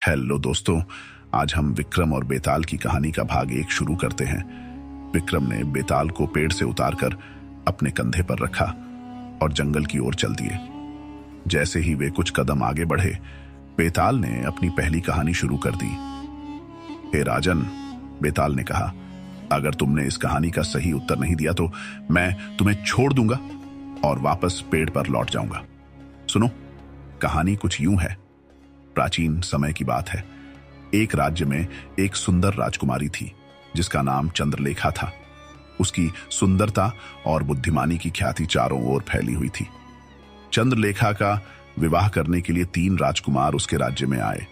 Hello दोस्तों, आज हम विक्रम और बेताल की कहानी का भाग 1 शुरू करते हैं। विक्रम ने बेताल को पेड़ से उतारकर अपने कंधे पर रखा और जंगल की ओर चल दिए। जैसे ही वे कुछ कदम आगे बढ़े, बेताल ने अपनी पहली कहानी शुरू कर दी। हे राजन, बेताल ने कहा, अगर तुमने इस कहानी का सही उत्तर नहीं दिया तो मैं तुम्हें छोड़ दूंगा और वापस पेड़ पर लौट जाऊंगा। सुनो, कहानी कुछ यूं है। प्राचीन समय की बात है। एक राज्य में एक सुंदर राजकुमारी थी जिसका नाम चंद्रलेखा था। उसकी सुंदरता और बुद्धिमानी की ख्याति चारों ओर फैली हुई थी। चंद्रलेखा का विवाह करने के लिए 3 राजकुमार उसके राज्य में आए।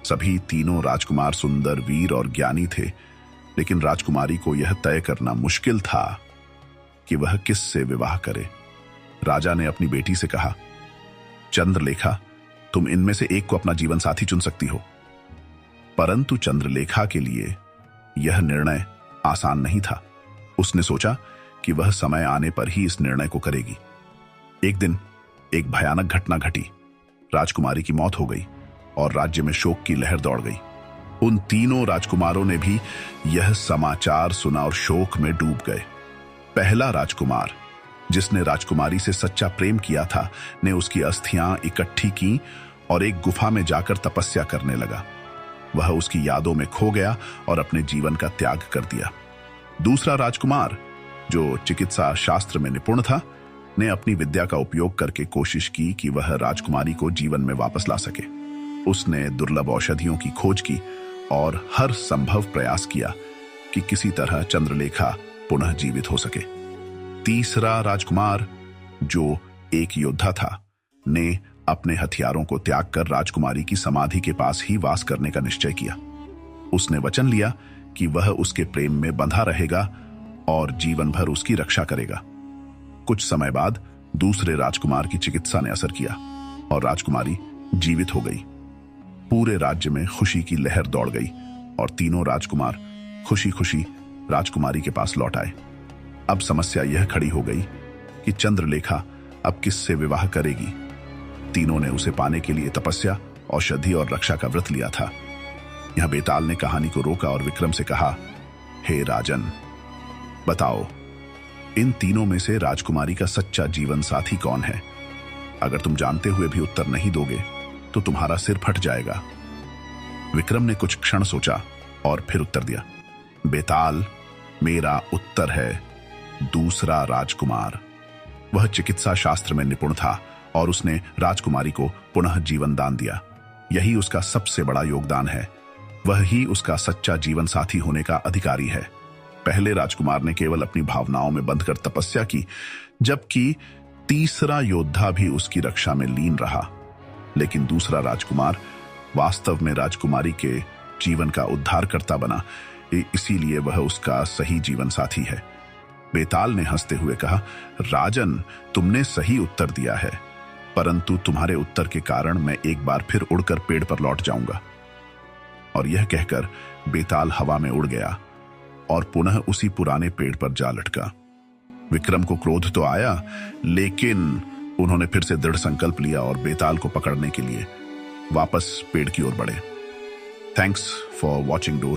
सभी तीनों राजकुमार सुंदर, वीर और ज्ञानी थे, लेकिन राजकुमारी को यह तय करना मुश्किल था कि वह किससे विवाह करे। राजा ने अपनी बेटी से कहा, चंद्रलेखा, तुम इनमें से एक को अपना जीवन साथी चुन सकती हो। परंतु चंद्रलेखा के लिए यह निर्णय आसान नहीं था। उसने सोचा कि वह समय आने पर ही इस निर्णय को करेगी। एक दिन एक भयानक घटना घटी। राजकुमारी की मौत हो गई और राज्य में शोक की लहर दौड़ गई। उन तीनों राजकुमारों ने भी यह समाचार सुना और शोक में डूब गए। पहला राजकुमार, जिसने राजकुमारी से सच्चा प्रेम किया था, ने उसकी अस्थियां इकट्ठी की और एक गुफा में जाकर तपस्या करने लगा। वह उसकी यादों में खो गया और अपने जीवन का त्याग कर दिया। दूसरा राजकुमार, जो चिकित्सा शास्त्र में निपुण था, ने अपनी विद्या का उपयोग करके कोशिश की कि वह राजकुमारी को जीवन में वापस ला सके। उसने दुर्लभ औषधियों की खोज की और हर संभव प्रयास किया कि किसी तरह चंद्रलेखा पुनः जीवित हो सके। तीसरा राजकुमार, जो एक योद्धा था, ने अपने हथियारों को त्याग कर राजकुमारी की समाधि के पास ही वास करने का निश्चय किया। उसने वचन लिया कि वह उसके प्रेम में बंधा रहेगा और जीवन भर उसकी रक्षा करेगा। कुछ समय बाद दूसरे राजकुमार की चिकित्सा ने असर किया और राजकुमारी जीवित हो गई। पूरे राज्य में खुशी की लहर दौड़ गई और तीनों राजकुमार खुशी खुशी राजकुमारी के पास लौट आए। अब समस्या यह खड़ी हो गई कि चंद्रलेखा अब किससे विवाह करेगी। तीनों ने उसे पाने के लिए तपस्या, औषधि और रक्षा का व्रत लिया था। यह बेताल ने कहानी को रोका और विक्रम से कहा, हे राजन, बताओ, इन तीनों में से राजकुमारी का सच्चा जीवन साथी कौन है? अगर तुम जानते हुए भी उत्तर नहीं दोगे तो तुम्हारा सिर फट जाएगा। विक्रम ने कुछ क्षण सोचा और फिर उत्तर दिया, बेताल, मेरा उत्तर है दूसरा राजकुमार। वह चिकित्सा शास्त्र में निपुण था और उसने राजकुमारी को पुनः जीवन दान दिया। यही उसका सबसे बड़ा योगदान है। वह ही उसका सच्चा जीवन साथी होने का अधिकारी है। पहले राजकुमार ने केवल अपनी भावनाओं में बंधकर तपस्या की, जबकि तीसरा योद्धा भी उसकी रक्षा में लीन रहा। लेकिन दूसरा राजकुमार वास्तव में राजकुमारी के जीवन का उद्धारकर्ता बना, इसीलिए वह उसका सही जीवन साथी है। बेताल ने हंसते हुए कहा, राजन, तुमने सही उत्तर दिया है, परंतु तुम्हारे उत्तर के कारण मैं एक बार फिर उड़कर पेड़ पर लौट जाऊंगा। और यह कहकर बेताल हवा में उड़ गया और पुनः उसी पुराने पेड़ पर जा लटका। विक्रम को क्रोध तो आया, लेकिन उन्होंने फिर से दृढ़ संकल्प लिया और बेताल को पकड़ने के लिए वापस पेड़ की ओर बढ़े। Thanks for watching.